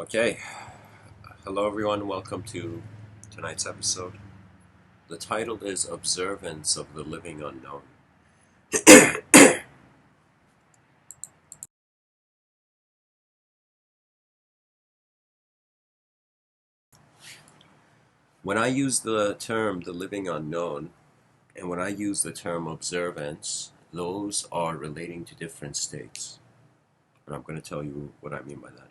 Okay, hello everyone, welcome to tonight's episode. The title is Observance of the Living Unknown. When I use the term the living unknown and when I use the term observance, those are relating to different states. And I'm going to tell you what I mean by that.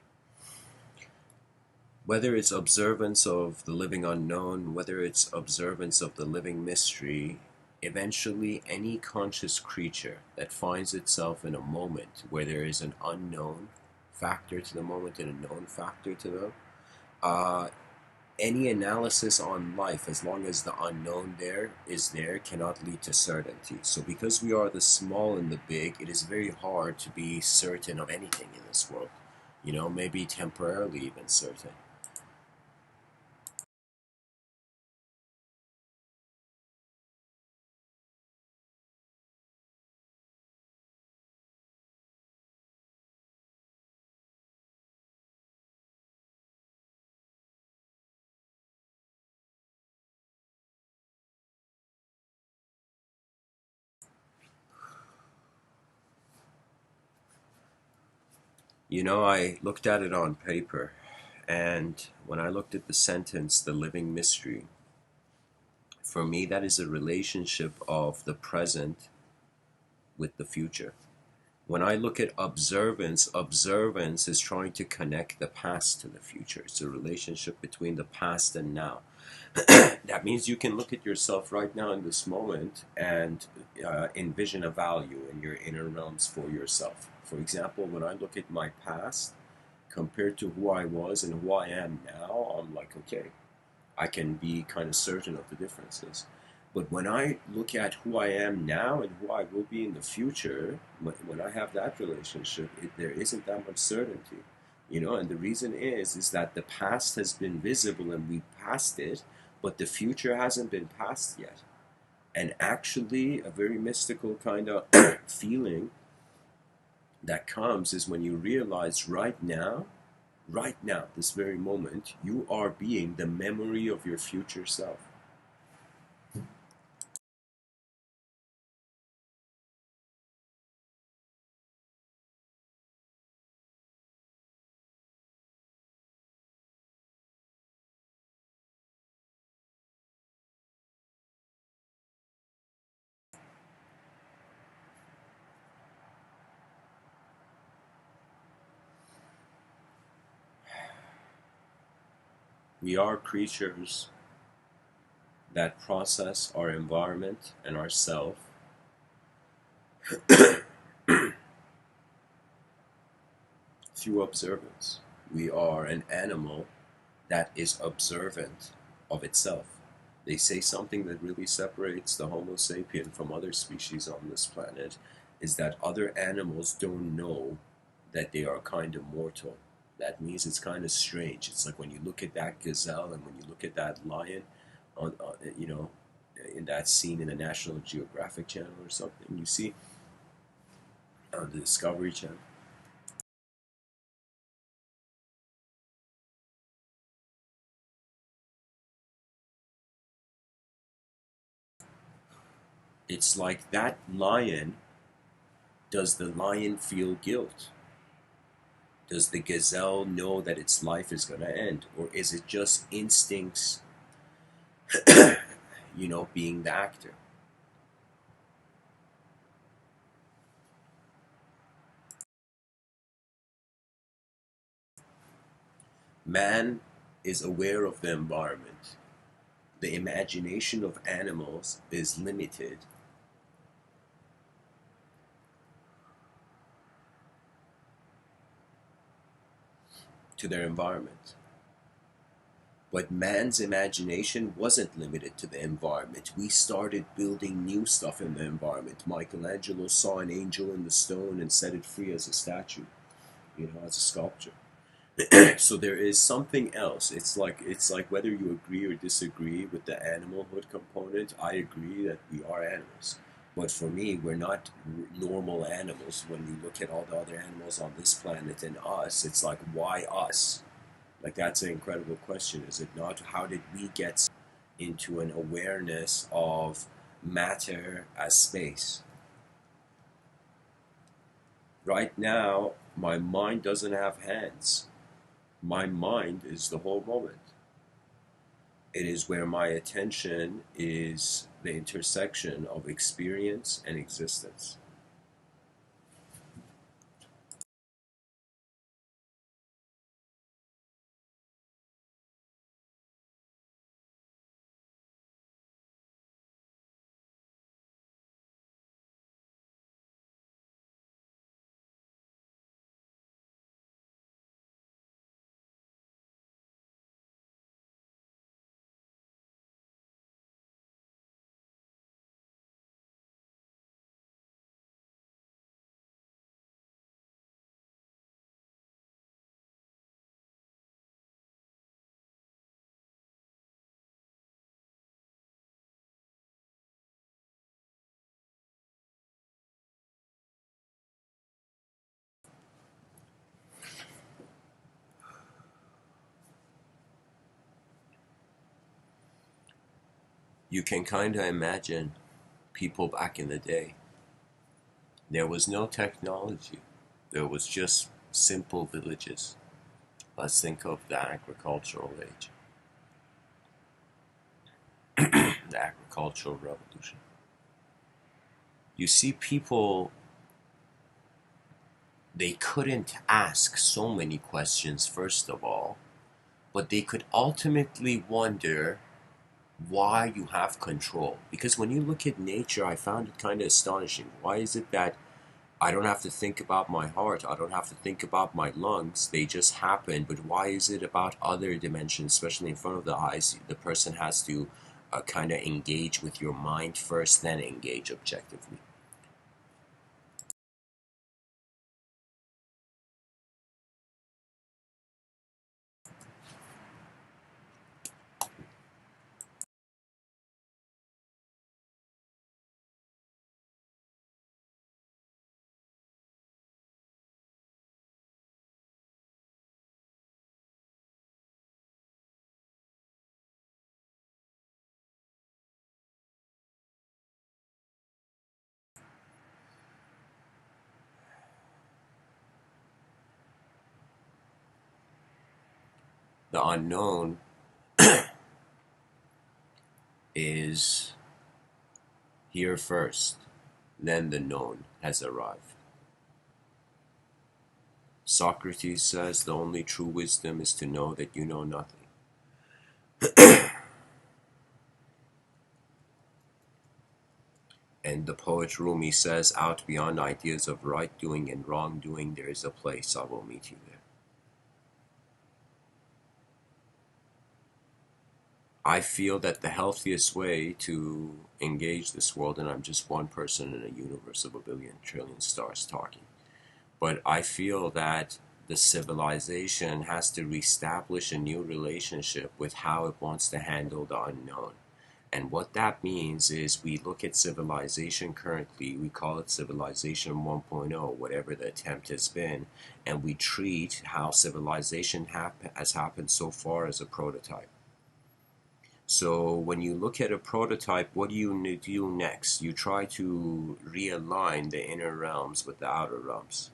Whether it's observance of the living unknown, whether it's observance of the living mystery, eventually any conscious creature that finds itself in a moment where there is an unknown factor to the moment and a known factor to them, uh, any analysis on life, as long as the unknown there, cannot lead to certainty. So because we are the small and the big, it is very hard to be certain of anything in this world. Maybe temporarily even certain. I looked at it on paper, and when I looked at the sentence, the living mystery, for me, that is a relationship of the present with the future. When I look at observance, observance is trying to connect the past to the future. It's a relationship between the past and now. That means you can look at yourself right now in this moment and envision a value in your inner realms for yourself. For example, when I look at my past compared to who I was and who I am now, I'm like, okay, I can be kind of certain of the differences. But when I look at who I am now and who I will be in the future, when I have that relationship, there isn't that much certainty. And the reason is that the past has been visible and we passed it, but the future hasn't been passed yet. And actually, a very mystical kind of feeling that comes is when you realize right now, this very moment, you are being the memory of your future self. We are creatures that process our environment and ourself through observance. We are an animal that is observant of itself. They say something that really separates the Homo sapien from other species on this planet is that other animals don't know that they are kind of mortal. That means it's kind of strange. It's like when you look at that gazelle and when you look at that lion, you know, in that scene in the National Geographic Channel or something, you see on the Discovery Channel. It's like that lion. Does the lion feel guilt? Does the gazelle know that its life is going to end? Or is it just instincts, being the actor? Man is aware of the environment. The imagination of animals is limited to their environment. But man's imagination wasn't limited to the environment. We started building new stuff in the environment. Michelangelo saw an angel in the stone and set it free as a statue, as a sculpture. So there is something else. It's like whether you agree or disagree with the animalhood component. I agree that we are animals, but for me, we're not normal animals. When we look at all the other animals on this planet and us, it's like, why us? Like, that's an incredible question, is it not? How did we get into an awareness of matter as space? Right now, my mind doesn't have hands. My mind is the whole moment. It is where my attention is the intersection of experience and existence. You can kind of imagine people back in the day. There was no technology. There was just simple villages. Let's think of the agricultural age, the agricultural revolution. You see, people, they couldn't ask so many questions, first of all, but they could ultimately wonder why you have control. Because when you look at nature, I found it kind of astonishing. Why is it that I don't have to think about my heart, I don't have to think about my lungs, they just happen? But why is it about other dimensions, especially in front of the eyes, the person has to kind of engage with your mind first, then engage objectively? The unknown is here first, then the known has arrived. Socrates says the only true wisdom is to know that you know nothing. And the poet Rumi says, out beyond ideas of right doing and wrong doing, there is a place, I will meet you there. I feel that the healthiest way to engage this world, and I'm just one person in a universe of a billion trillion stars talking, but I feel that the civilization has to reestablish a new relationship with how it wants to handle the unknown. And what that means is we look at civilization currently, we call it Civilization 1.0, whatever the attempt has been, and we treat how civilization has happened so far as a prototype. So when you look at a prototype, what do you do next? You try to realign the inner realms with the outer realms.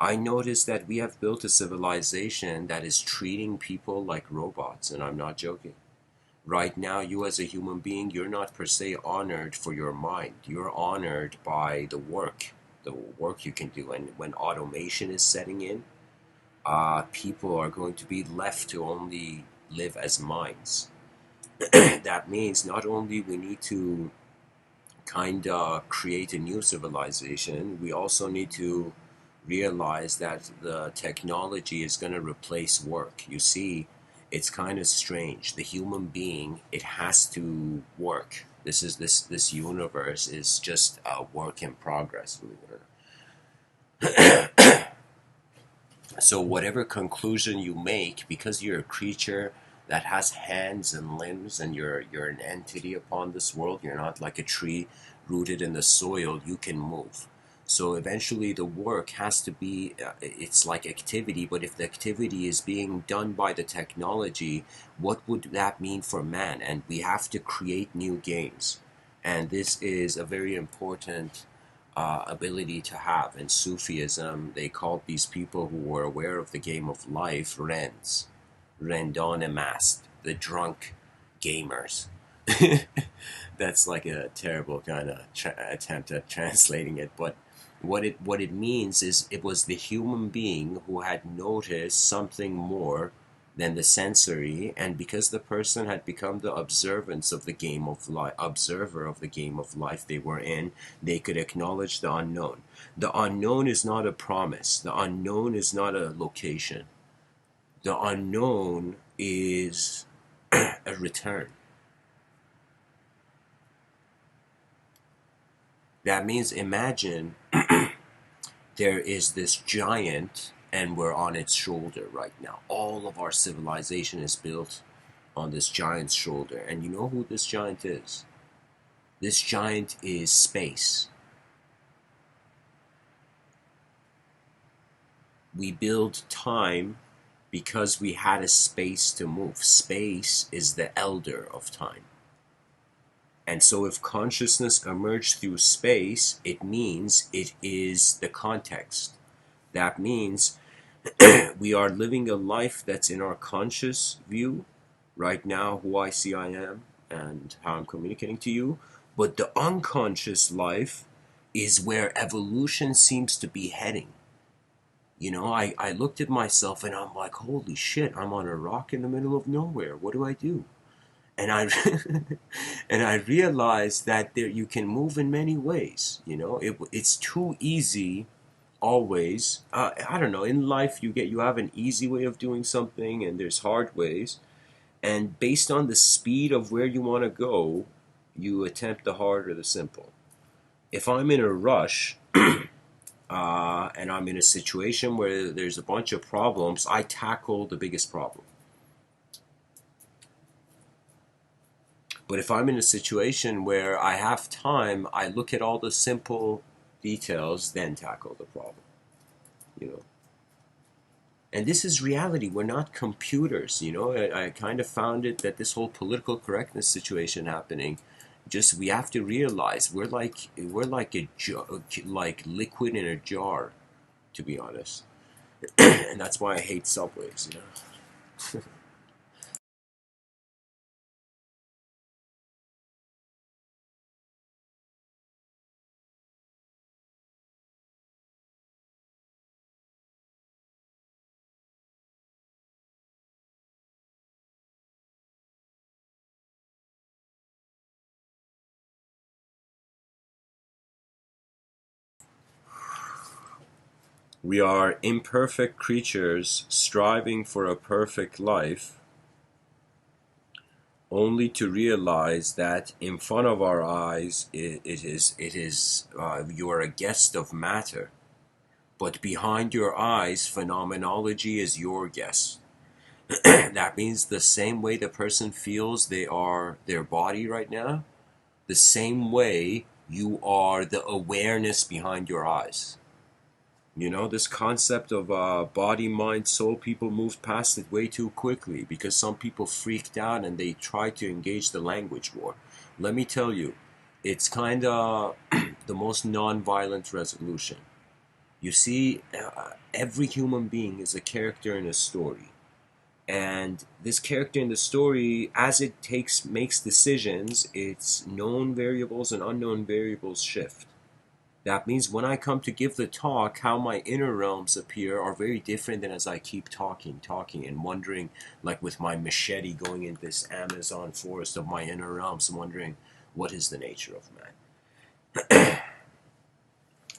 I noticed that we have built a civilization that is treating people like robots, and I'm not joking. Right now, you as a human being, you're not per se honored for your mind. You're honored by the work you can do. And when automation is setting in, people are going to be left to only live as minds. That means not only we need to kind of create a new civilization, we also need to realize that the technology is going to replace work. You see, it's kind of strange. The human being, it has to work. This universe is just a work in progress, believe it or not. So whatever conclusion you make, because you're a creature that has hands and limbs, and you're an entity upon this world, you're not like a tree rooted in the soil, you can move. So eventually the work has to be, it's like activity, but if the activity is being done by the technology, what would that mean for man? And we have to create new games. And this is a very important ability to have. In Sufism, they called these people who were aware of the game of life Rens, Rendon masked, the drunk gamers. That's like a terrible kind of attempt at translating it, but what it means is it was the human being who had noticed something more than the sensory, and because the person had become the observance of the game of life, observer of the game of life they were in, they could acknowledge the unknown. The unknown is not a promise. The unknown is not a location. The unknown is a return. That means imagine there is this giant and we're on its shoulder right now. All of our civilization is built on this giant's shoulder. And you know who this giant is? This giant is space. We build time because we had a space to move. Space is the elder of time. And so if consciousness emerged through space, it means it is the context. That means we are living a life that's in our conscious view right now, who I see I am and how I'm communicating to you. But the unconscious life is where evolution seems to be heading. You know, I looked at myself and I'm like, holy shit, I'm on a rock in the middle of nowhere. What do I do? And I and I realized that there you can move in many ways. You know, it's too easy always. I don't know. In life, you have an easy way of doing something, and there's hard ways. And based on the speed of where you want to go, you attempt the hard or the simple. If I'm in a rush and I'm in a situation where there's a bunch of problems, I tackle the biggest problem. But if I'm in a situation where I have time, I look at all the simple details, then tackle the problem. You know. And this is reality. We're not computers, you know. I kind of found it that this whole political correctness situation happening, just we have to realize we're like like liquid in a jar, to be honest. And that's why I hate subways, you know. We are imperfect creatures striving for a perfect life, only to realize that in front of our eyes it is you are a guest of matter, but behind your eyes phenomenology is your guest. That means the same way the person feels they are their body right now, the same way you are the awareness behind your eyes. You know, this concept of body, mind, soul, people moved past it way too quickly because some people freaked out and they tried to engage the language war. Let me tell you, it's kind of the most non-violent resolution. You see, every human being is a character in a story. And this character in the story, as it makes decisions, its known variables and unknown variables shift. That means when I come to give the talk, how my inner realms appear are very different than as I keep talking, and wondering, like with my machete going in this Amazon forest of my inner realms, wondering what is the nature of man.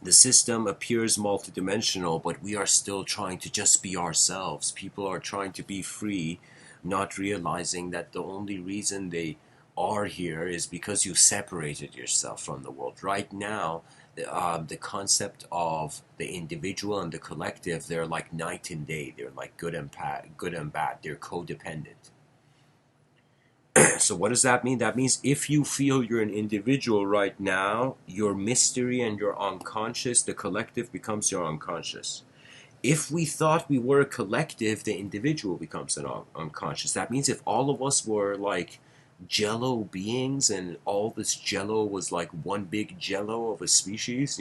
The system appears multidimensional, but we are still trying to just be ourselves. People are trying to be free, not realizing that the only reason they are here is because you separated yourself from the world. Right now, the concept of the individual and the collective, they're like night and day. They're like good and bad. They're codependent. So what does that mean? That means if you feel you're an individual right now, your mystery and your unconscious, the collective becomes your unconscious. If we thought we were a collective, the individual becomes an unconscious. That means if all of us were like jello beings and all this jello was like one big jello of a species,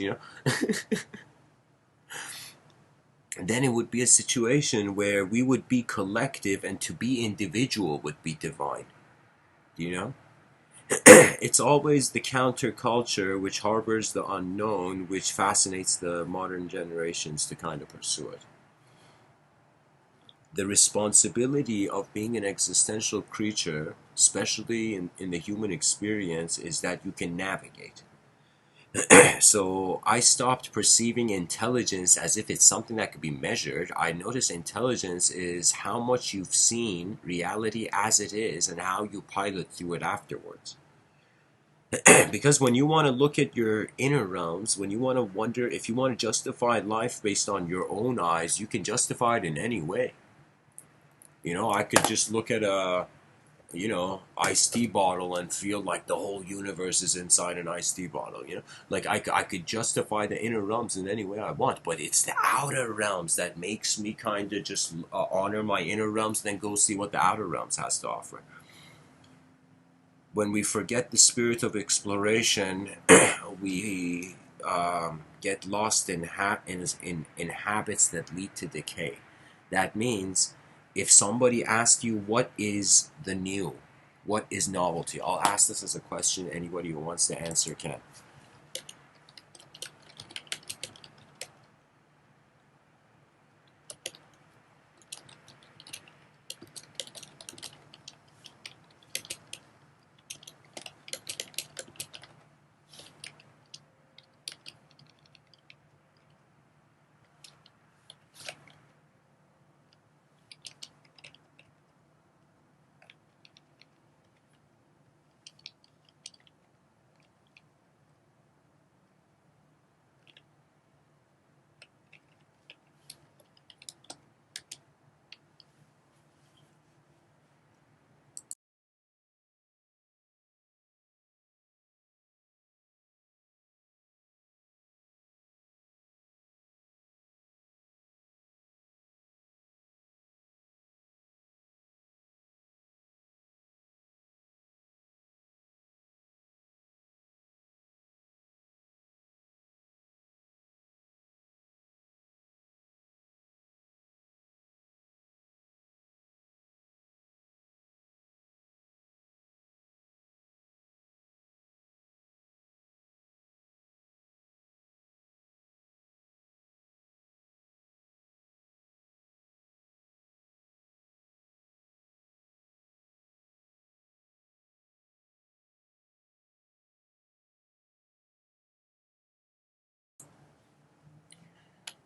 then it would be a situation where we would be collective and to be individual would be divine. You know? It's always the counterculture which harbors the unknown, which fascinates the modern generations to kind of pursue it. The responsibility of being an existential creature, especially in the human experience, is that you can navigate. So I stopped perceiving intelligence as if it's something that could be measured. I noticed intelligence is how much you've seen reality as it is and how you pilot through it afterwards. Because when you want to look at your inner realms, when you want to wonder if you want to justify life based on your own eyes, you can justify it in any way. I could just look at a, iced tea bottle and feel like the whole universe is inside an iced tea bottle, Like I could justify the inner realms in any way I want, but it's the outer realms that makes me kind of just honor my inner realms, then go see what the outer realms has to offer. When we forget the spirit of exploration, we get lost in habits that lead to decay. That means if somebody asks you what is the new, what is novelty, I'll ask this as a question. Anybody who wants to answer can.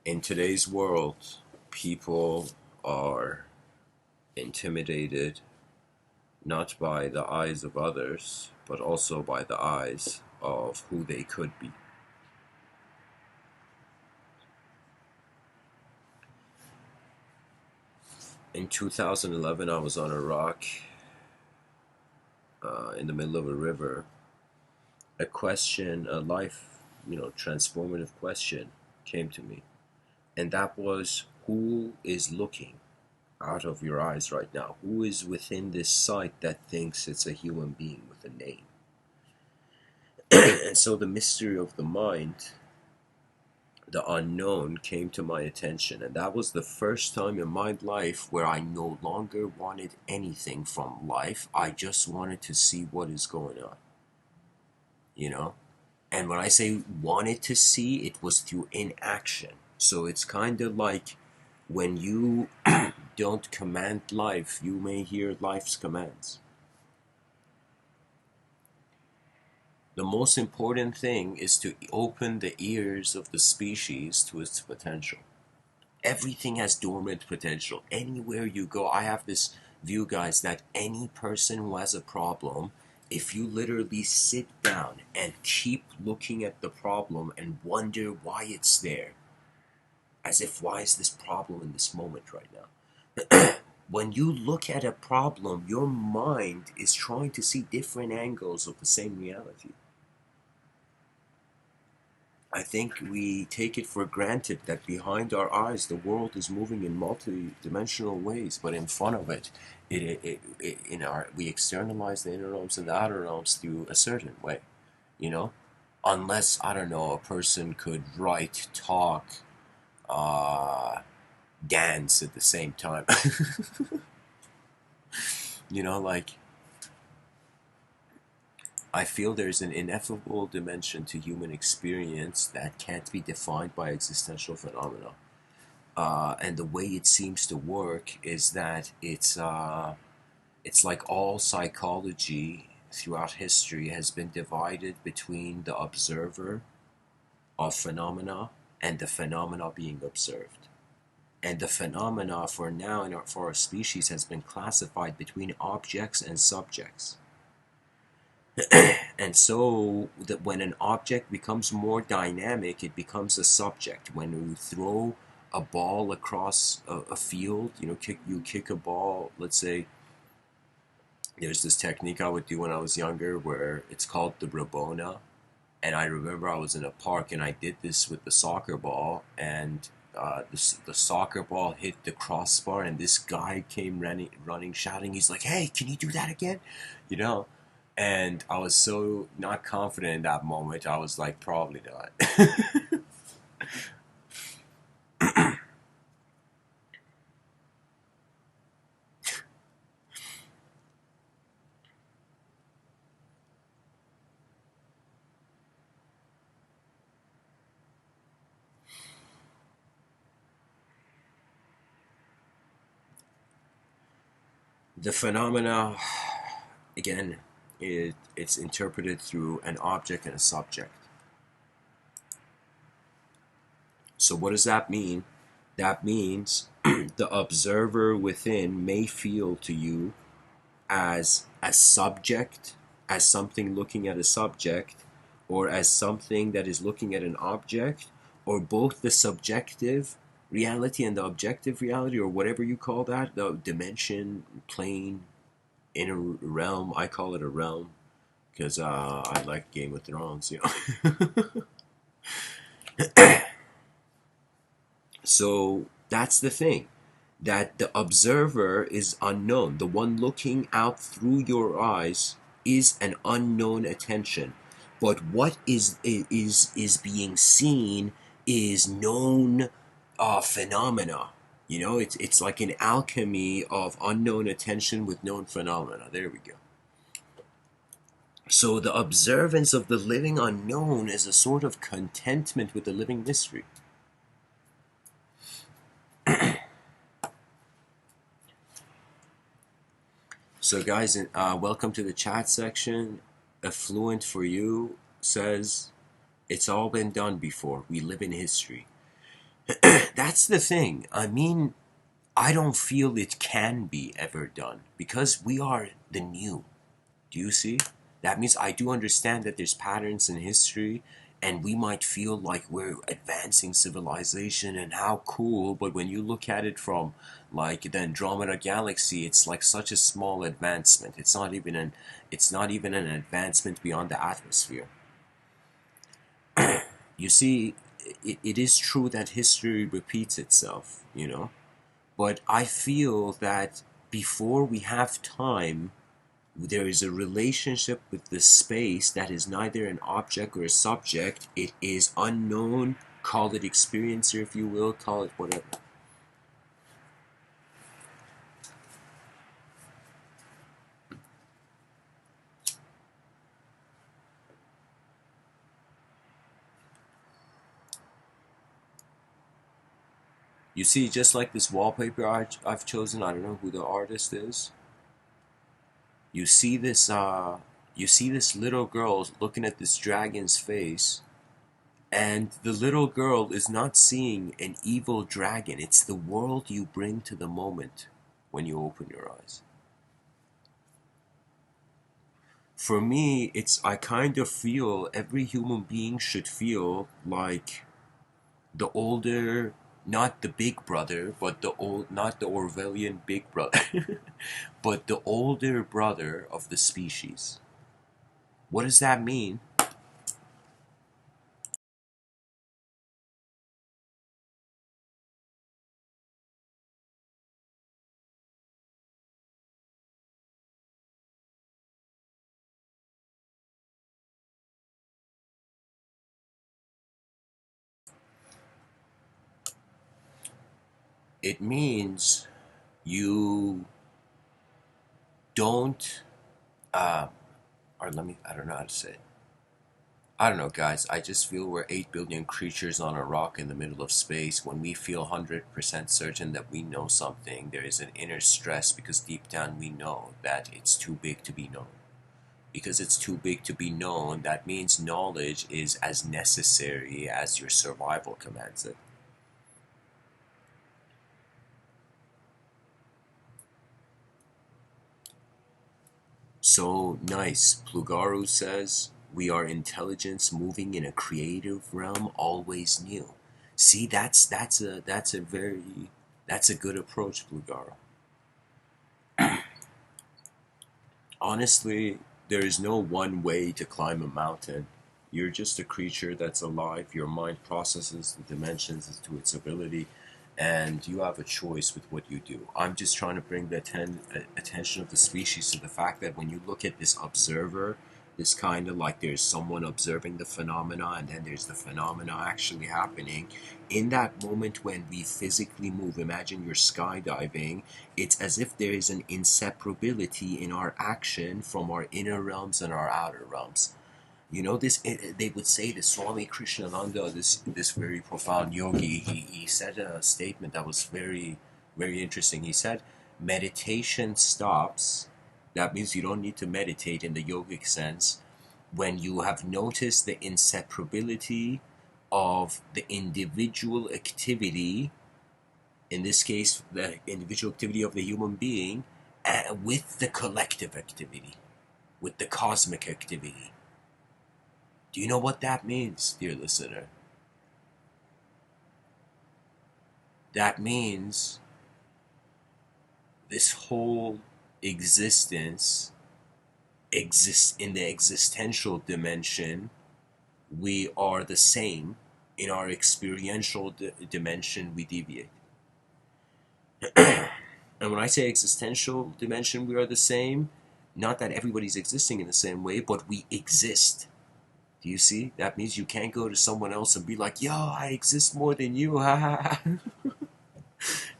In today's world, people are intimidated not by the eyes of others, but also by the eyes of who they could be. In 2011, I was on a rock in the middle of a river. A question, a life, transformative question came to me. And that was, who is looking out of your eyes right now? Who is within this sight that thinks it's a human being with a name? And so the mystery of the mind, the unknown, came to my attention. And that was the first time in my life where I no longer wanted anything from life. I just wanted to see what is going on, you know? And when I say wanted to see, it was through inaction. So it's kind of like when you don't command life, you may hear life's commands. The most important thing is to open the ears of the species to its potential. Everything has dormant potential. Anywhere you go, I have this view, guys, that any person who has a problem, if you literally sit down and keep looking at the problem and wonder why it's there, as if, why is this problem in this moment right now? when you look at a problem, your mind is trying to see different angles of the same reality. I think we take it for granted that behind our eyes the world is moving in multi-dimensional ways, but in front of it, we externalize the inner realms and the outer realms through a certain way, you know. Unless, I don't know, a person could write, talk, uh, dance at the same time. Like, I feel there's an ineffable dimension to human experience that can't be defined by existential phenomena. And the way it seems to work is that it's like all psychology throughout history has been divided between the observer of phenomena and the phenomena being observed. And the phenomena for now for our species has been classified between objects and subjects. And so that when an object becomes more dynamic, it becomes a subject. When you throw a ball across a field, you kick a ball. Let's say there's this technique I would do when I was younger where it's called the Rabona. And I remember I was in a park and I did this with the soccer ball, and the soccer ball hit the crossbar, and this guy came running, shouting. He's like, "Hey, can you do that again?" You know. And I was so not confident in that moment. I was like, probably not. The phenomena, again, it's interpreted through an object and a subject. So what does that mean? That means the observer within may feel to you as a subject, as something looking at a subject, or as something that is looking at an object, or both the subjective reality and the objective reality, or whatever you call that, the dimension, plane, inner realm. I call it a realm because I like Game of Thrones. So that's the thing, that the observer is unknown. The one looking out through your eyes is an unknown attention. But what is being seen is known phenomena. It's like an alchemy of unknown attention with known phenomena. There we go. So the observance of the living unknown is a sort of contentment with the living mystery. So, guys, welcome to the chat section. Affluent for you says, it's all been done before. We live in history. That's the thing. I mean, I don't feel it can be ever done because we are the new. Do you see? That means I do understand that there's patterns in history and we might feel like we're advancing civilization and how cool, but when you look at it from like the Andromeda galaxy, it's like such a small advancement. It's not even an advancement beyond the atmosphere. You see, it is true that history repeats itself. But I feel that before we have time, there is a relationship with the space that is neither an object or a subject. It is unknown. Call it experiencer if you will, call it whatever. You see, just like this wallpaper I've chosen, I don't know who the artist is. You see this little girl looking at this dragon's face, and the little girl is not seeing an evil dragon. It's the world you bring to the moment when you open your eyes. For me, I kind of feel every human being should feel like the older Not the big brother, but not the Orwellian big brother, but the older brother of the species. What does that mean? It means you don't, uh, or let me, I don't know how to say it. I don't know, guys. I just feel we're 8 billion creatures on a rock in the middle of space. When we feel 100% certain that we know something, there is an inner stress because deep down we know that it's too big to be known. Because it's too big to be known, that means knowledge is as necessary as your survival commands it. So nice. Plugaru says, we are intelligence moving in a creative realm, always new. See, that's a good approach, Plugaru. Honestly, there is no one way to climb a mountain. You're just a creature that's alive. Your mind processes the dimensions to its ability, and you have a choice with what you do. I'm just trying to bring the attention of the species to the fact that when you look at this observer, this kind of like there's someone observing the phenomena, and then there's the phenomena actually happening. In that moment when we physically move, imagine you're skydiving, it's as if there is an inseparability in our action from our inner realms and our outer realms. You know, they would say that Swami Krishnananda, this very profound yogi, he said a statement that was very, very interesting. He said, meditation stops. That means you don't need to meditate in the yogic sense when you have noticed the inseparability of the individual activity, in this case, the individual activity of the human being, with the collective activity, with the cosmic activity. Do you know what that means, dear listener? That means this whole existence exists in the existential dimension. We are the same. In our experiential dimension, we deviate. And when I say existential dimension, we are the same, not that everybody's existing in the same way, but we exist. Do you see? That means you can't go to someone else and be like, yo, I exist more than you.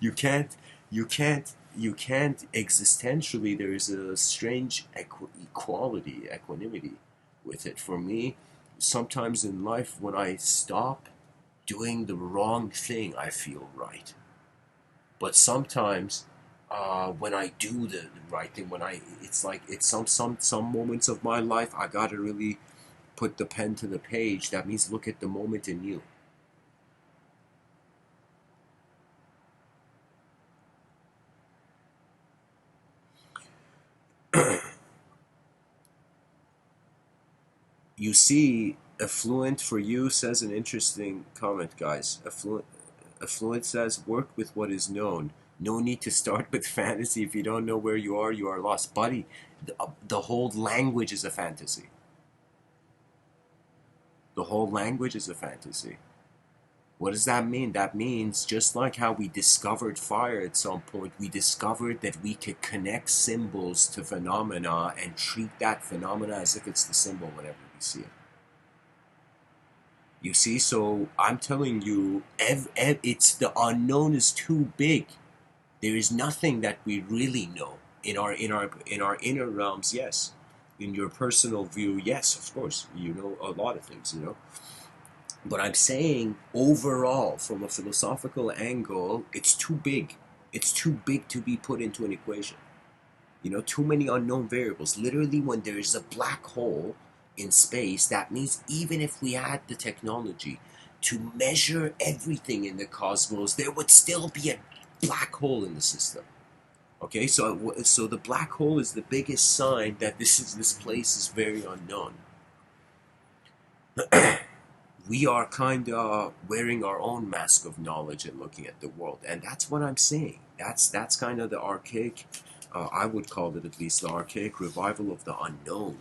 you can't, you can't existentially. There is a strange equality, equanimity with it. For me, sometimes in life, when I stop doing the wrong thing, I feel right. But sometimes, when I do the right thing, it's like it's some moments of my life, I gotta really put the pen to the page. That means look at the moment in you. You see, affluent for you says an interesting comment, guys. Affluent says, work with what is known. No need to start with fantasy. If you don't know where you are lost. Buddy, the whole language is a fantasy. The whole language is a fantasy. What does that mean? That means just like how we discovered fire at some point, we discovered that we could connect symbols to phenomena and treat that phenomena as if it's the symbol whenever we see it. You see, so I'm telling you, it's the unknown is too big. There is nothing that we really know in our inner realms. Yes, in your personal view, yes, of course, you know a lot of things. But I'm saying overall, from a philosophical angle, it's too big. It's too big to be put into an equation. Too many unknown variables. Literally, when there's a black hole in space, that means even if we had the technology to measure everything in the cosmos, there would still be a black hole in the system. Okay, so the black hole is the biggest sign that this place is very unknown. we are kind of wearing our own mask of knowledge and looking at the world, and that's what I'm saying. That's kind of the archaic, I would call it at least the archaic revival of the unknown.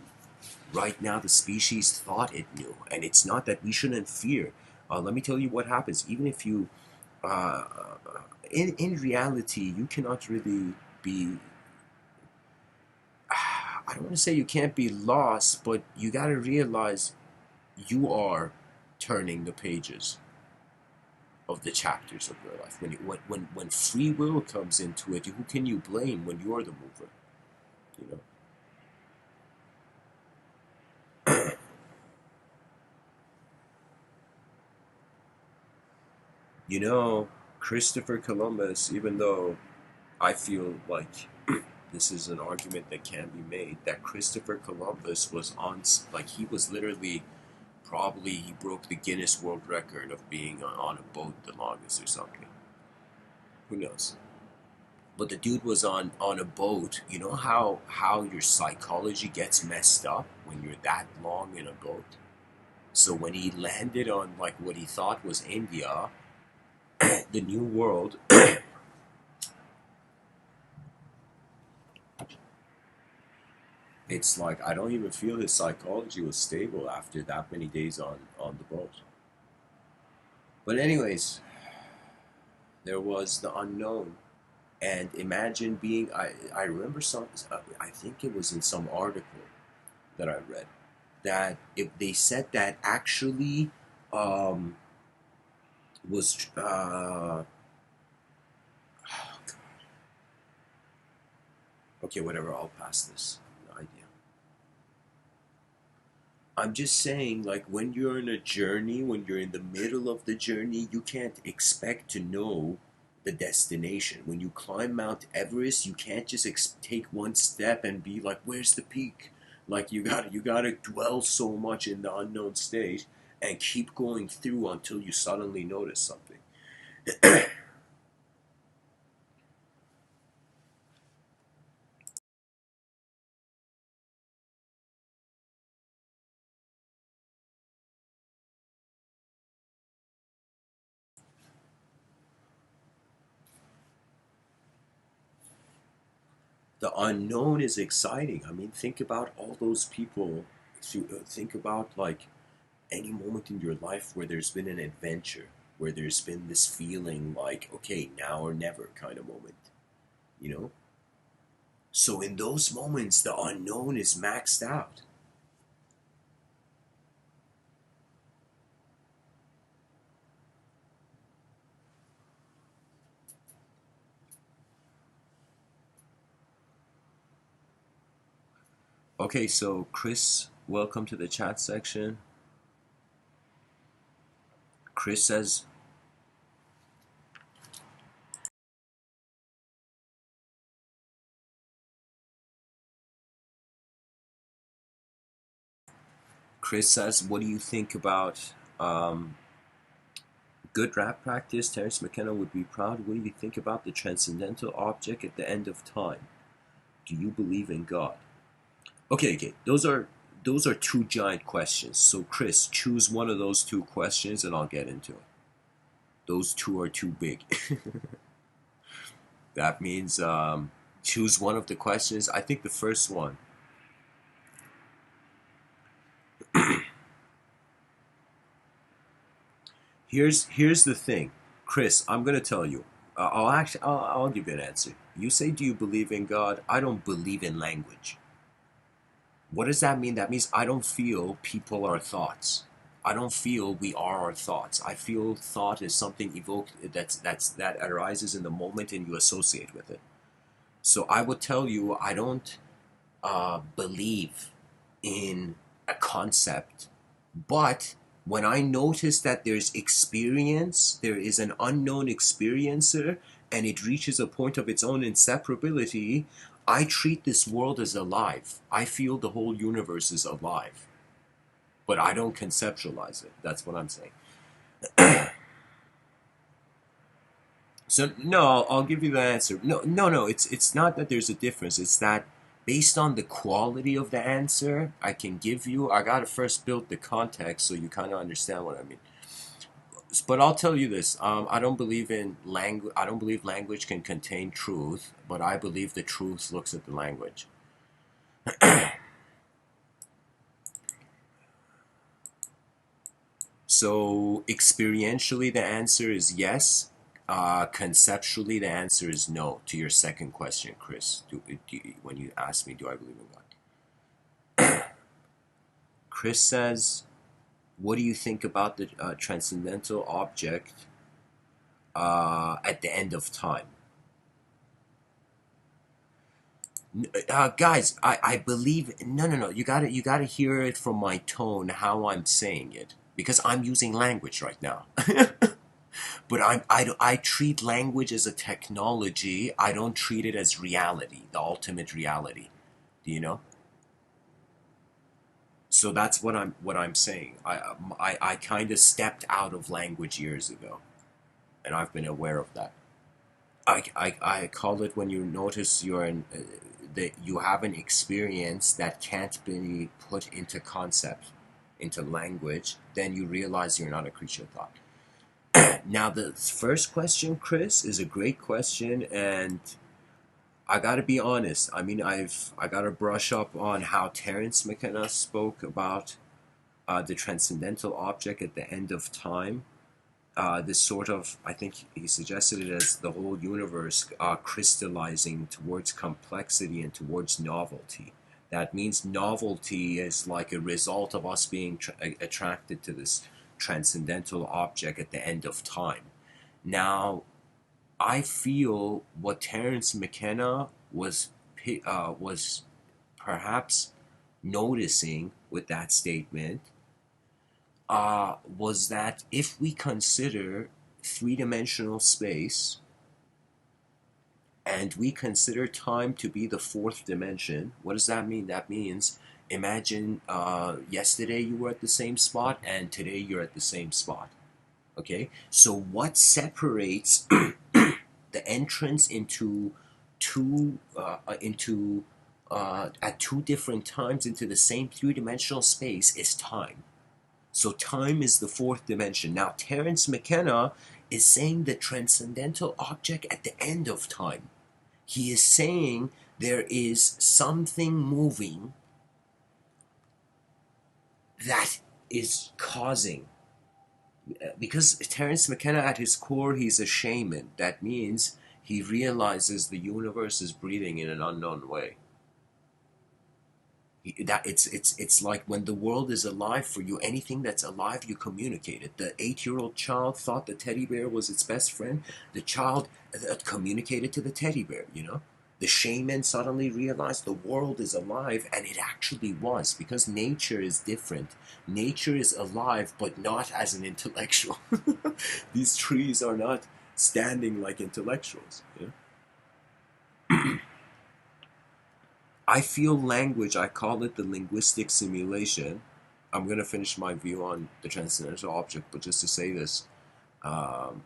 Right now, the species thought it knew, and it's not that we shouldn't fear. Let me tell you what happens. Even if you, uh, in reality, you cannot really be. I don't want to say you can't be lost, but you got to realize you are turning the pages of the chapters of your life. When free will comes into it, who can you blame when you're the mover? You know. You know, Christopher Columbus, even though I feel like this is an argument that can be made, that Christopher Columbus was on, like, he was literally, probably, he broke the Guinness World Record of being on a boat the longest or something. Who knows? But the dude was on a boat. You know how your psychology gets messed up when you're that long in a boat? So when he landed on like what he thought was India, the new world, it's like I don't even feel his psychology was stable after that many days on the boat. But anyways, there was the unknown, and imagine being. I remember some. I think it was in some article that I read that if they said that actually um, was okay, whatever. I'll pass this idea. I'm just saying, like, when you're in a journey, when you're in the middle of the journey, you can't expect to know the destination. When you climb Mount Everest, you can't just take one step and be like, "Where's the peak?" Like you gotta dwell so much in the unknown stage and keep going through until you suddenly notice something. The unknown is exciting. I mean, think about all those people. Think about like any moment in your life where there's been an adventure, where there's been this feeling like, okay, now or never kind of moment, you know? So in those moments, the unknown is maxed out. Okay, so Chris, welcome to the chat section. Chris says, what do you think about good rap practice? Terence McKenna would be proud. What do you think about the transcendental object at the end of time? Do you believe in God? Okay, okay. Those are two giant questions. So Chris, choose one of those two questions and I'll get into it. Those two are too big. That means choose one of the questions. I think the first one. Here's the thing, Chris. I'm gonna tell you. I'll give you an answer. You say, do you believe in God? I don't believe in language. What does that mean? That means I don't feel people are thoughts. I don't feel we are our thoughts. I feel thought is something evoked that arises in the moment and you associate with it. So I would tell you I don't believe in a concept, but when I notice that there's experience, there is an unknown experiencer, and it reaches a point of its own inseparability, I treat this world as alive. I feel the whole universe is alive, but I don't conceptualize it. That's what I'm saying. So no, I'll give you the answer. No, no, no. It's not that there's a difference. It's that Based on the quality of the answer I can give you, I gotta first build the context so you kind of understand what I mean. But I'll tell you this: I don't believe in language. I don't believe language can contain truth, but I believe the truth looks at the language. So experientially, the answer is yes. Conceptually, the answer is no to your second question, Chris. When you ask me, do I believe in God? Chris says, what do you think about the transcendental object at the end of time? Guys, I believe no. You gotta hear it from my tone, how I'm saying it, because I'm using language right now. But I treat language as a technology. I don't treat it as reality, the ultimate reality. Do you know? So that's what I'm saying. I kind of stepped out of language years ago, and I've been aware of that. I call it when you notice that you have an experience that can't be put into concept, into language. Then you realize you're not a creature of thought. Now, the first question, Chris, is a great question, and I gotta be honest. I mean, I gotta brush up on how Terence McKenna spoke about the transcendental object at the end of time. This sort of, I think he suggested it as the whole universe crystallizing towards complexity and towards novelty. That means novelty is like a result of us being attracted to this transcendental object at the end of time. Now, I feel what Terence McKenna was perhaps noticing with that statement was that if we consider three-dimensional space and we consider time to be the fourth dimension, what does that mean? That means imagine yesterday you were at the same spot and today you're at the same spot. Okay, so what separates the entrance into at two different times into the same three-dimensional space is time. So time is the fourth dimension. Now, Terence McKenna is saying the transcendental object at the end of time. He is saying there is something moving that is causing. Because Terence McKenna, at his core, he's a shaman. That means he realizes the universe is breathing in an unknown way. That it's like when the world is alive for you, anything that's alive you communicate it. The 8-year-old child thought the teddy bear was its best friend. The child communicated to the teddy bear, you know. The shaman suddenly realized the world is alive, and it actually was, because nature is different. Nature is alive, but not as an intellectual. These trees are not standing like intellectuals, you know? I feel language, I call it the linguistic simulation. I'm going to finish my view on the transcendental object, but just to say this, um,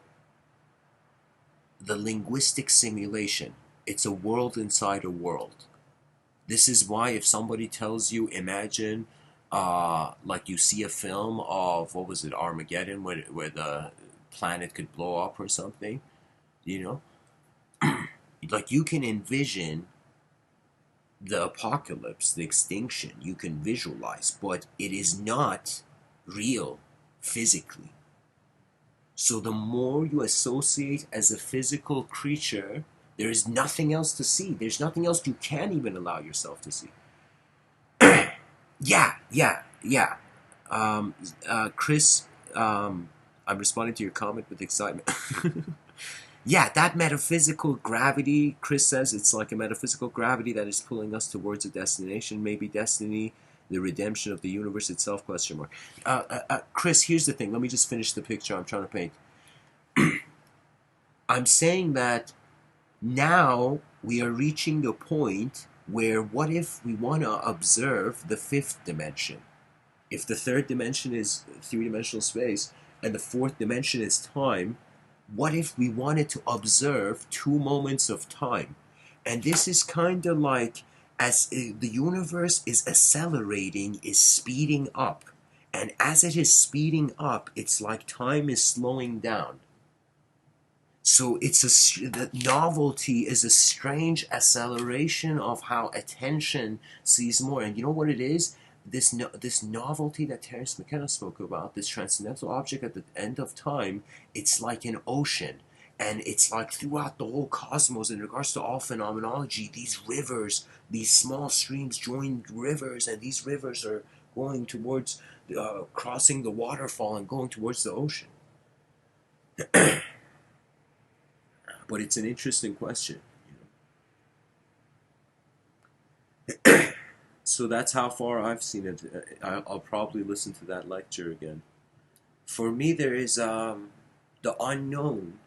the linguistic simulation, it's a world inside a world. This is why if somebody tells you, imagine, like you see a film of, what was it, Armageddon, where the planet could blow up or something, you know? Like you can envision the apocalypse, the extinction, you can visualize, but it is not real physically. So the more you associate as a physical creature, there is nothing else to see. There's nothing else you can even allow yourself to see. Yeah. Chris, I'm responding to your comment with excitement. Yeah, that metaphysical gravity, Chris says it's like a metaphysical gravity that is pulling us towards a destination, maybe destiny, the redemption of the universe itself, question mark. Chris, here's the thing. Let me just finish the picture I'm trying to paint. I'm saying that now we are reaching the point where what if we want to observe the fifth dimension? If the third dimension is three-dimensional space and the fourth dimension is time, what if we wanted to observe two moments of time? And this is kind of like as the universe is accelerating, is speeding up. And as it is speeding up, it's like time is slowing down. So the novelty is a strange acceleration of how attention sees more. And you know what it is? This novelty that Terence McKenna spoke about, this transcendental object at the end of time, it's like an ocean. And it's like throughout the whole cosmos, in regards to all phenomenology, these rivers, these small streams join rivers, and these rivers are going towards, crossing the waterfall and going towards the ocean. But it's an interesting question. So that's how far I've seen it. I'll probably listen to that lecture again. For me, there is the unknown.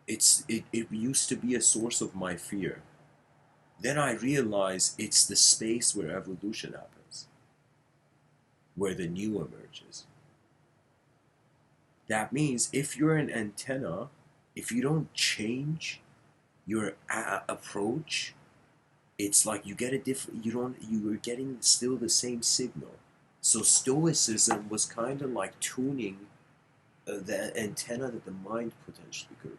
It used to be a source of my fear. Then I realize it's the space where evolution happens, where the new emerges. That means if you're an antenna, if you don't change your approach, it's like you get a different, you're getting still the same signal. So stoicism was kind of like tuning the antenna that the mind potentially could.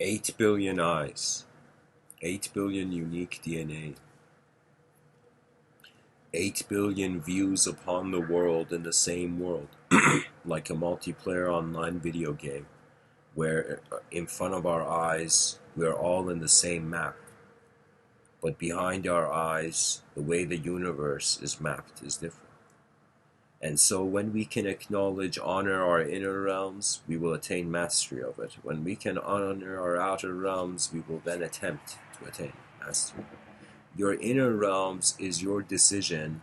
8 billion eyes, 8 billion unique DNA, 8 billion views upon the world in the same world, like a multiplayer online video game, where in front of our eyes we're all in the same map, but behind our eyes the way the universe is mapped is different. And so when we can acknowledge, honor our inner realms, we will attain mastery of it. When we can honor our outer realms, we will then attempt to attain mastery. Your inner realms is your decision,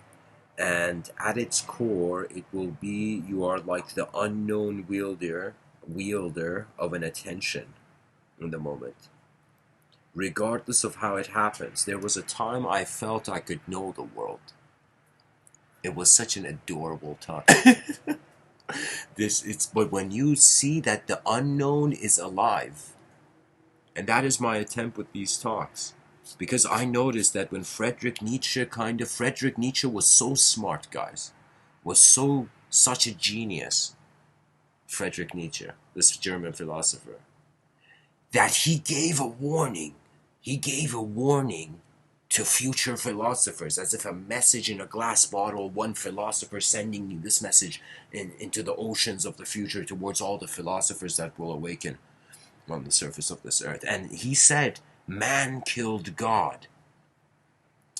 and at its core, it will be you are like the unknown wielder of an attention in the moment. Regardless of how it happens, there was a time I felt I could know the world. It was such an adorable time. But when you see that the unknown is alive, and that is my attempt with these talks, because I noticed that when Friedrich Nietzsche was so smart, guys, was such a genius, Friedrich Nietzsche, this German philosopher, that he gave a warning. He gave a warning to future philosophers, as if a message in a glass bottle, one philosopher sending you this message into the oceans of the future towards all the philosophers that will awaken on the surface of this earth. And he said, man killed God.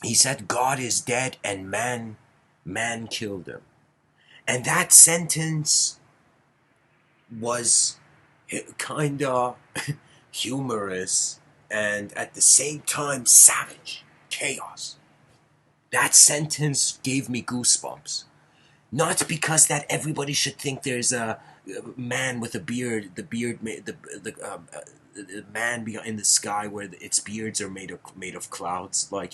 He said God is dead and man killed him. And that sentence was kinda humorous and at the same time savage. Chaos. That sentence gave me goosebumps. Not because that everybody should think there's a man with a beard, the man in the sky where its beards are made of clouds. Like,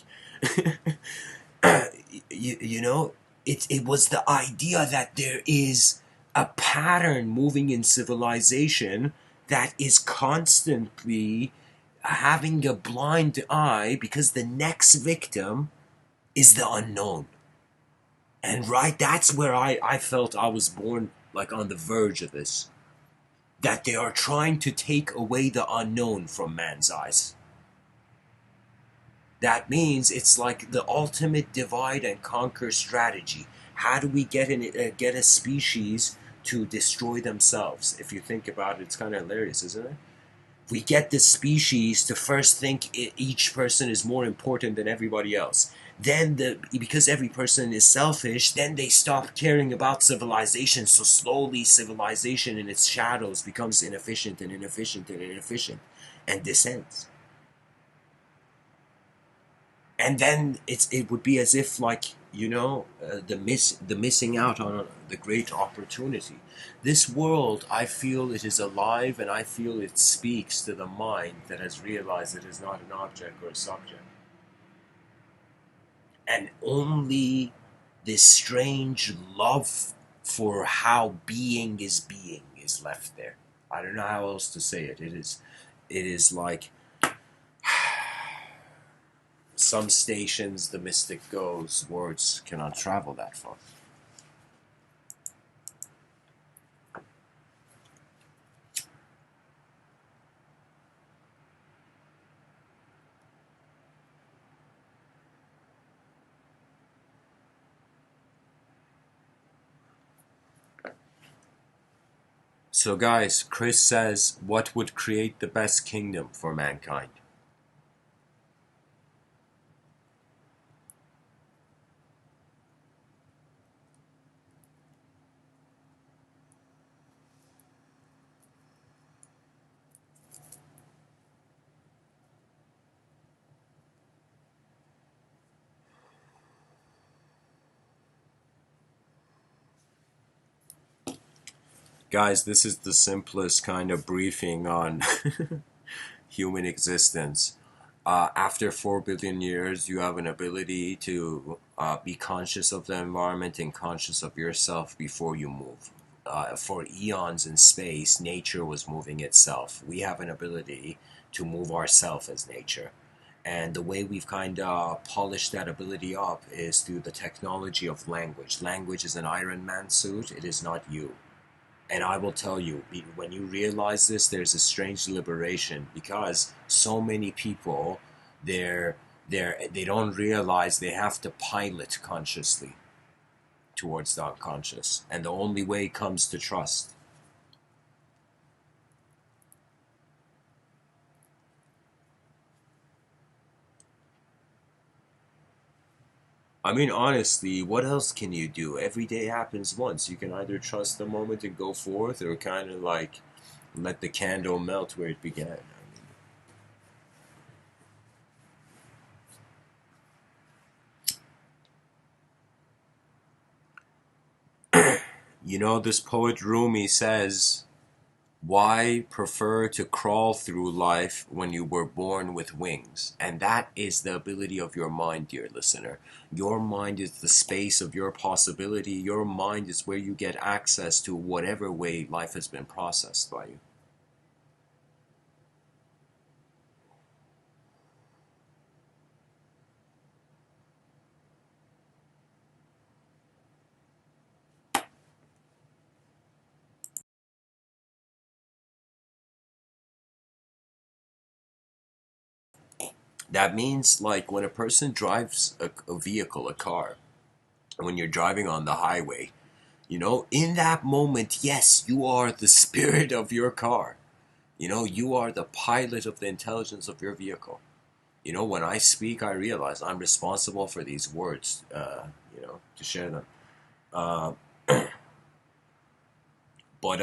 you know, it was the idea that there is a pattern moving in civilization that is constantly having a blind eye because the next victim is the unknown. And right, that's where I felt I was born like on the verge of this, that they are trying to take away the unknown from man's eyes. That means it's like the ultimate divide and conquer strategy. How do we get a species to destroy themselves? If you think about it, it's kind of hilarious, isn't it? We get the species to first think each person is more important than everybody else. Then, because every person is selfish, then they stop caring about civilization. So slowly, civilization in its shadows becomes inefficient and inefficient and inefficient, and descends. And then it would be as if, like, the missing out on the great opportunity. This world, I feel it is alive, and I feel it speaks to the mind that has realized it is not an object or a subject, and only this strange love for how being is left there. I don't know how else to say it. It is like some stations the mystic goes, words cannot travel that far. So guys, Chris says, what would create the best kingdom for mankind? Guys, this is the simplest kind of briefing on human existence. After 4 billion years, you have an ability to be conscious of the environment and conscious of yourself before you move. For eons in space, nature was moving itself. We have an ability to move ourselves as nature. And the way we've kind of polished that ability up is through the technology of language. Language is an Iron Man suit, it is not you. And I will tell you, when you realize this, there's a strange liberation, because so many people, they don't realize they have to pilot consciously towards the unconscious, and the only way comes to trust. I mean, honestly, what else can you do? Every day happens once. You can either trust the moment and go forth, or kind of like let the candle melt where it began. This poet Rumi says, why prefer to crawl through life when you were born with wings? And that is the ability of your mind, dear listener. Your mind is the space of your possibility. Your mind is where you get access to whatever way life has been processed by you. That means, like, when a person drives a vehicle, a car, when you're driving on the highway, in that moment, yes, you are the spirit of your car. You are the pilot of the intelligence of your vehicle. When I speak, I realize I'm responsible for these words, to share them. Uh, but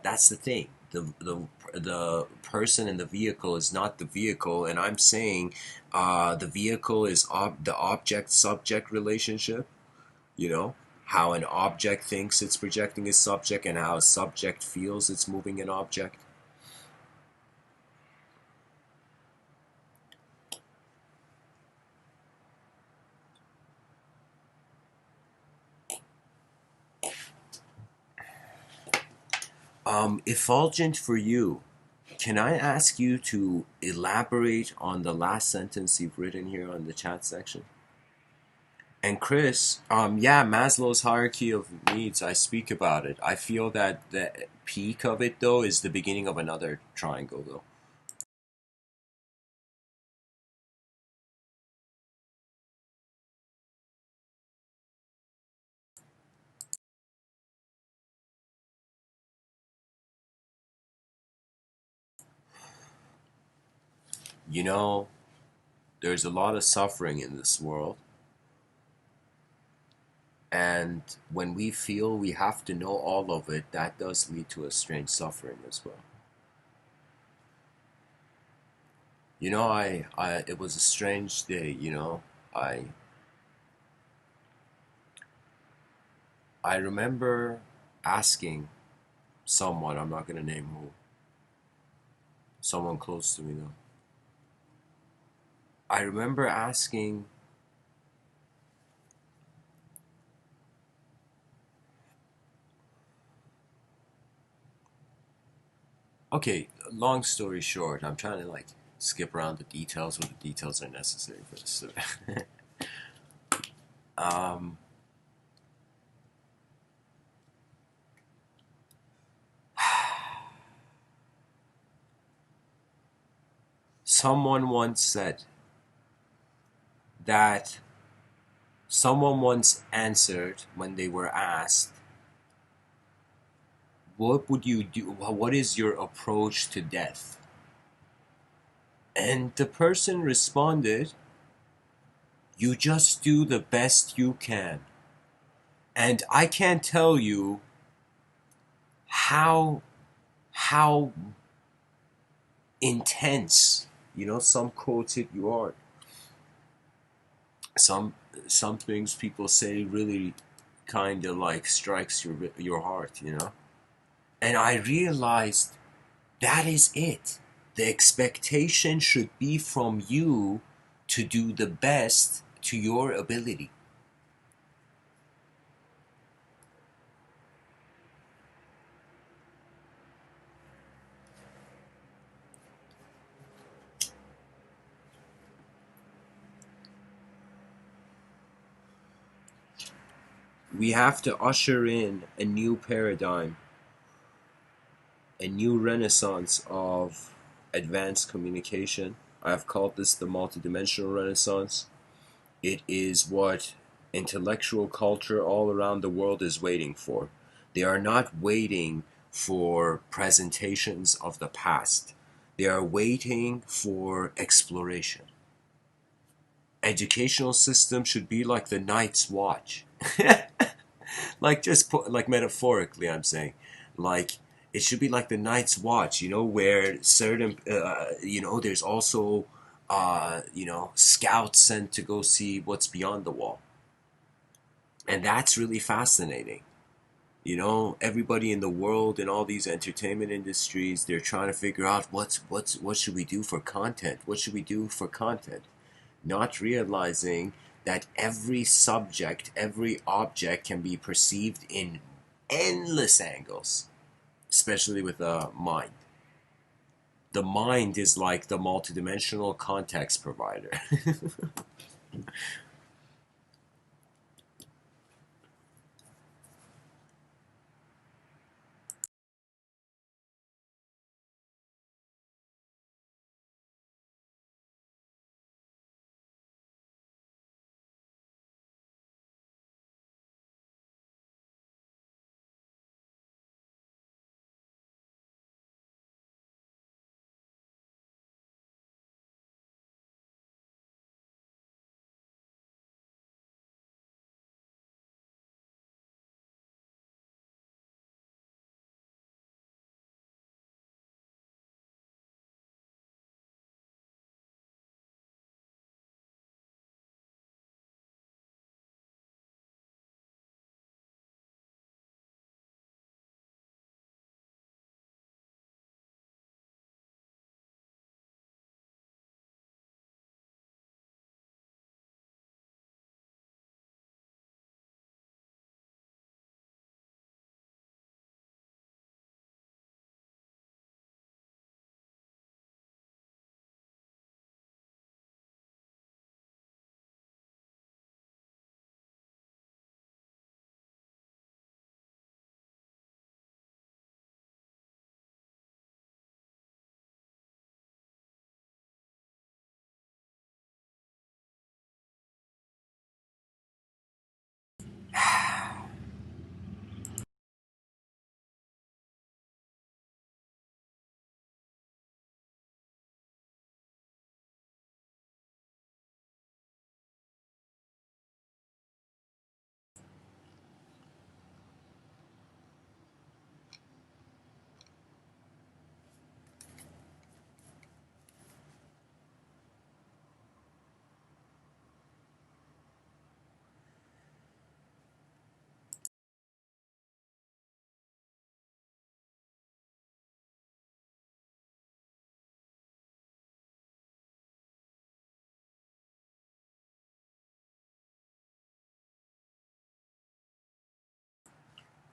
that's the thing. The person in the vehicle is not the vehicle, and I'm saying the vehicle is the object-subject relationship. You know how an object thinks it's projecting a subject, and how a subject feels it's moving an object. Effulgent for you. Can I ask you to elaborate on the last sentence you've written here on the chat section? And Chris, yeah, Maslow's hierarchy of needs, I speak about it. I feel that the peak of it, though, is the beginning of another triangle, though. You know, there's a lot of suffering in this world, and when we feel we have to know all of it, that does lead to a strange suffering as well. It was a strange day. I, I remember asking someone, I'm not gonna name who, someone close to me though. I remember asking, okay, long story short, I'm trying to like skip around the details when the details are necessary for this. um, someone once said that someone once answered when they were asked, what would you do? What is your approach to death? And the person responded, you just do the best you can. And I can't tell you how how intense, some quotes hit you hard. Some some things people say really kind of like strikes your heart. And I realized that is it. The expectation should be from you to do the best to your ability. We have to usher in a new paradigm, a new renaissance of advanced communication. I've called this the multidimensional renaissance. It is what intellectual culture all around the world is waiting for. They are not waiting for presentations of the past. They are waiting for exploration. Educational system should be like the Night's Watch. Like just put, like metaphorically, I'm saying, like it should be like the Night's Watch, where certain, there's also, scouts sent to go see what's beyond the wall, and that's really fascinating. Everybody in the world and all these entertainment industries, they're trying to figure out what should we do for content? What should we do for content? Not realizing that every subject, every object can be perceived in endless angles, especially with the mind. The mind is like the multidimensional context provider.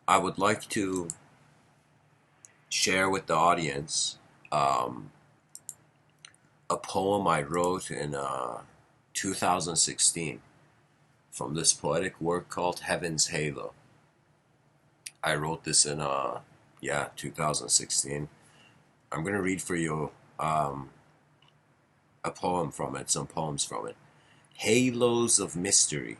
I would like to share with the audience um, a poem I wrote in 2016 from this poetic work called Heaven's Halo. I wrote this in 2016. I'm going to read for you a poem from it, some poems from it. Halos of Mystery.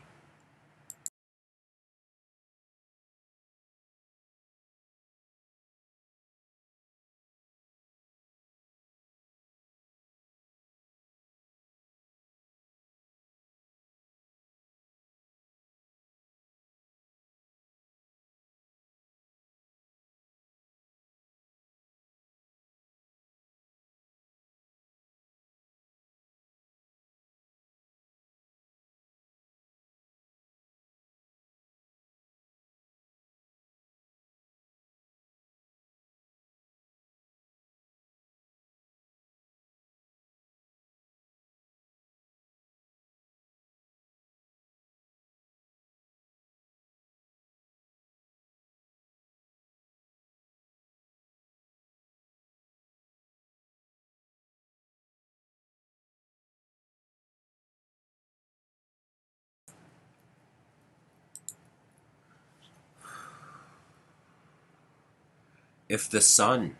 If the sun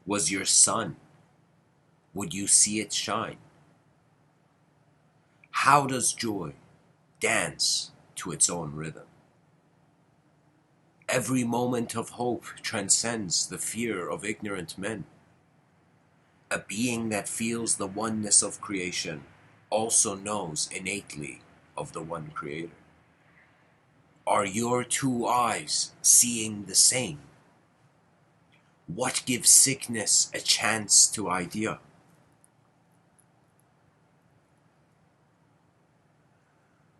was your sun, would you see it shine? How does joy dance to its own rhythm? Every moment of hope transcends the fear of ignorant men. A being that feels the oneness of creation also knows innately of the one creator. Are your two eyes seeing the same? What gives sickness a chance to idea?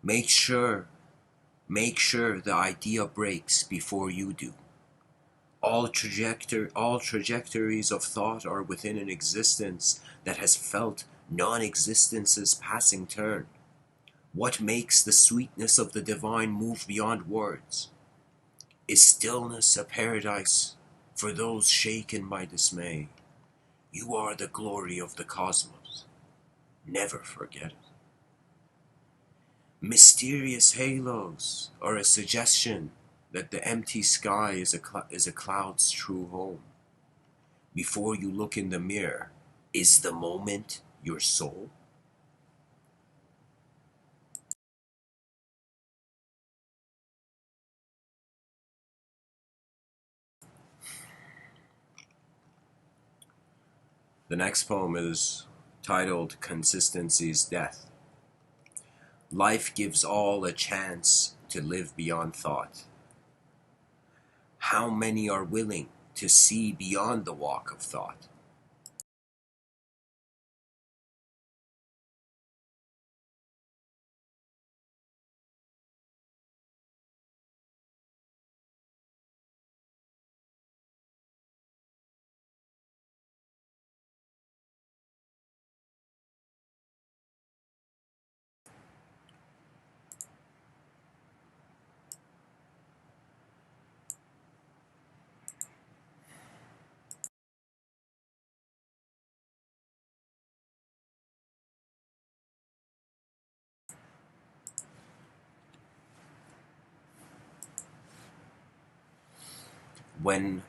Make sure, make sure the idea breaks before you do. All trajectories of thought are within an existence that has felt non-existence's passing turn. What makes the sweetness of the divine move beyond words? Is stillness a paradise for those shaken by dismay? You are the glory of the cosmos. Never forget it. Mysterious halos are a suggestion that the empty sky is a cloud's true home. Before you look in the mirror, is the moment your soul? The next poem is titled Consistency's Death. Life gives all a chance to live beyond thought. How many are willing to see beyond the walk of thought? When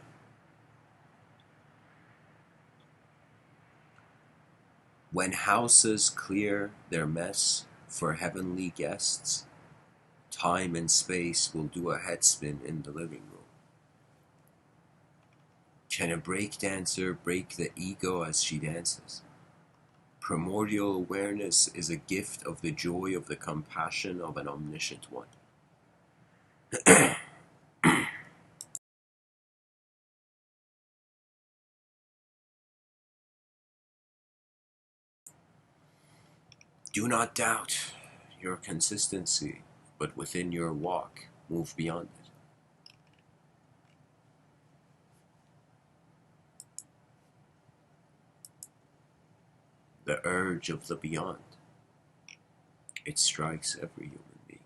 when houses clear their mess for heavenly guests, time and space will do a headspin in the living room. Can a breakdancer break the ego as she dances? Primordial awareness is a gift of the joy of the compassion of an omniscient one. Do not doubt your consistency, but within your walk, move beyond it. The urge of the beyond, it strikes every human being.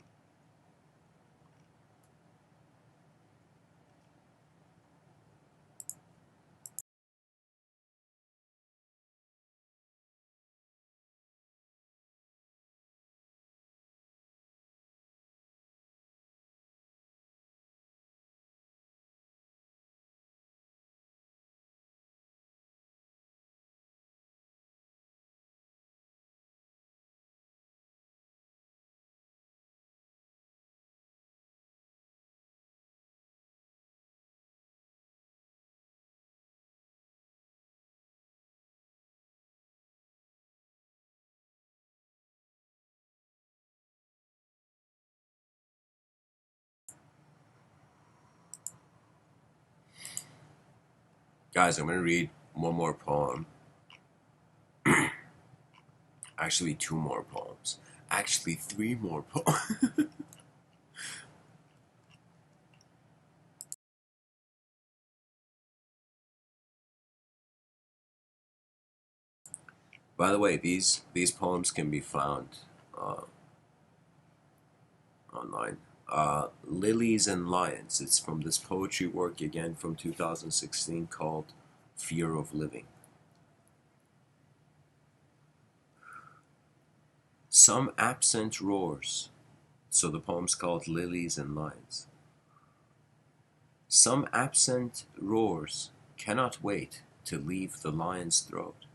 Guys, I'm going to read one more poem. Actually, two more poems. Actually, three more poems. By the way, these poems can be found uh, online. Lilies and Lions. It's from this poetry work again from 2016 called Fear of Living. Some absent roars. So the poem's called Lilies and Lions. Some absent roars cannot wait to leave the lion's throat.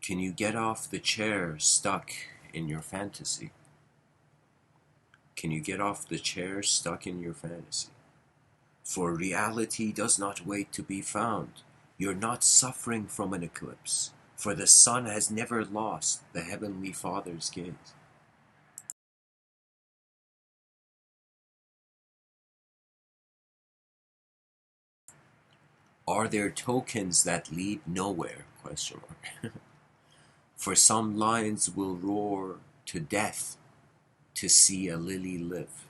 Can you get off the chair stuck in your fantasy? Can you get off the chair stuck in your fantasy? For reality does not wait to be found. You're not suffering from an eclipse, for the sun has never lost the Heavenly Father's gaze. Are there tokens that lead nowhere? Question mark. For some lions will roar to death to see a lily live.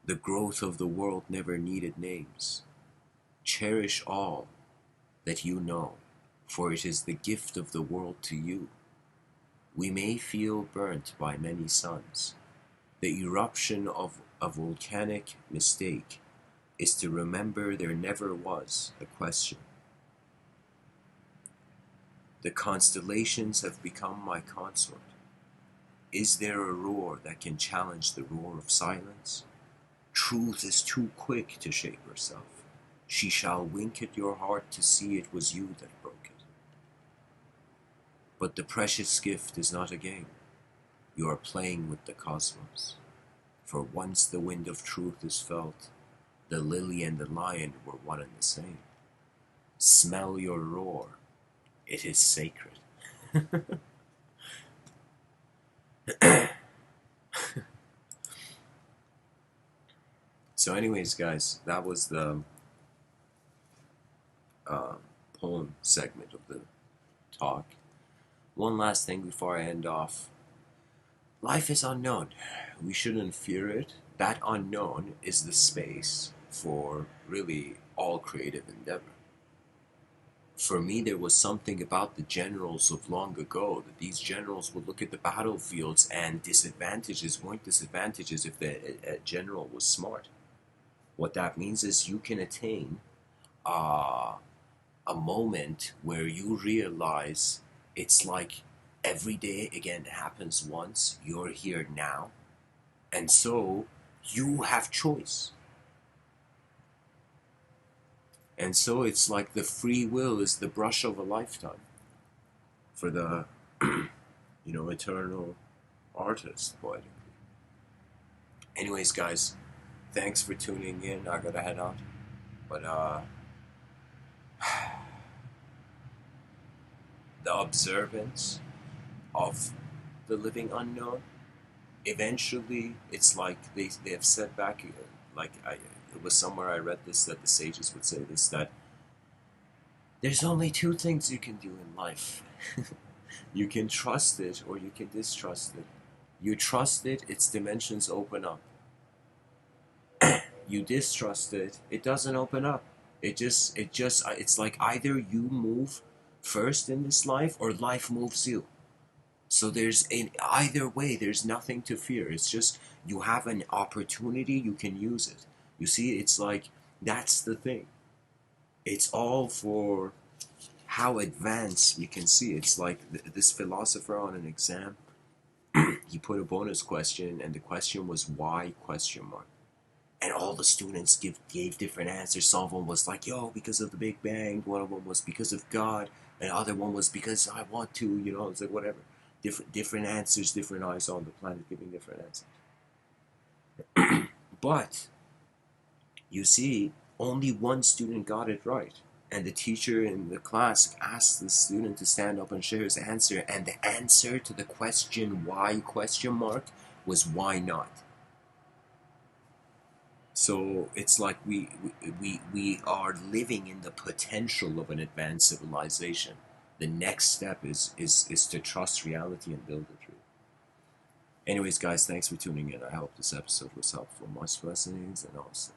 The growth of the world never needed names. Cherish all that you know, for it is the gift of the world to you. We may feel burnt by many suns. The eruption of a volcanic mistake is to remember there never was a question. The constellations have become my consort. Is there a roar that can challenge the roar of silence? Truth is too quick to shape herself. She shall wink at your heart to see it was you that broke it. But the precious gift is not a game. You are playing with the cosmos. For once the wind of truth is felt, the lily and the lion were one and the same. Smell your roar. It is sacred. So anyways, guys, that was the poem segment of the talk. One last thing before I end off. Life is unknown. We shouldn't fear it. That unknown is the space for really all creative endeavor. For me, there was something about the generals of long ago that these generals would look at the battlefields and disadvantages weren't disadvantages if the general was smart. What that means is you can attain uh, a moment where you realize it's like every day again happens once, you're here now, and so you have choice. And so it's like the free will is the brush of a lifetime for the, eternal artist, poetically. Anyways, guys, thanks for tuning in. I gotta head out. But, the observance of the living unknown, eventually, it's like they have said back, it was somewhere I read this, that the sages would say this, that there's only two things you can do in life. You can trust it or you can distrust it. You trust it, its dimensions open up. You distrust it, it doesn't open up. It's like either you move first in this life or life moves you. So there's in either way, there's nothing to fear. It's just you have an opportunity, you can use it. You see, it's like that's the thing. It's all for how advanced we can see. It's like this philosopher on an exam, he put a bonus question, and the question was why question mark. And all the students gave different answers. Some of them was like, yo, because of the Big Bang. One of them was because of God. And the other one was because I want to, it's like whatever. Different answers, different eyes on the planet giving different answers. But, you see, only one student got it right. And the teacher in the class asked the student to stand up and share his answer. And the answer to the question why question mark was why not. So it's like we are living in the potential of an advanced civilization. The next step is to trust reality and build it through. Anyways, guys, thanks for tuning in. I hope this episode was helpful. Much blessings and awesome.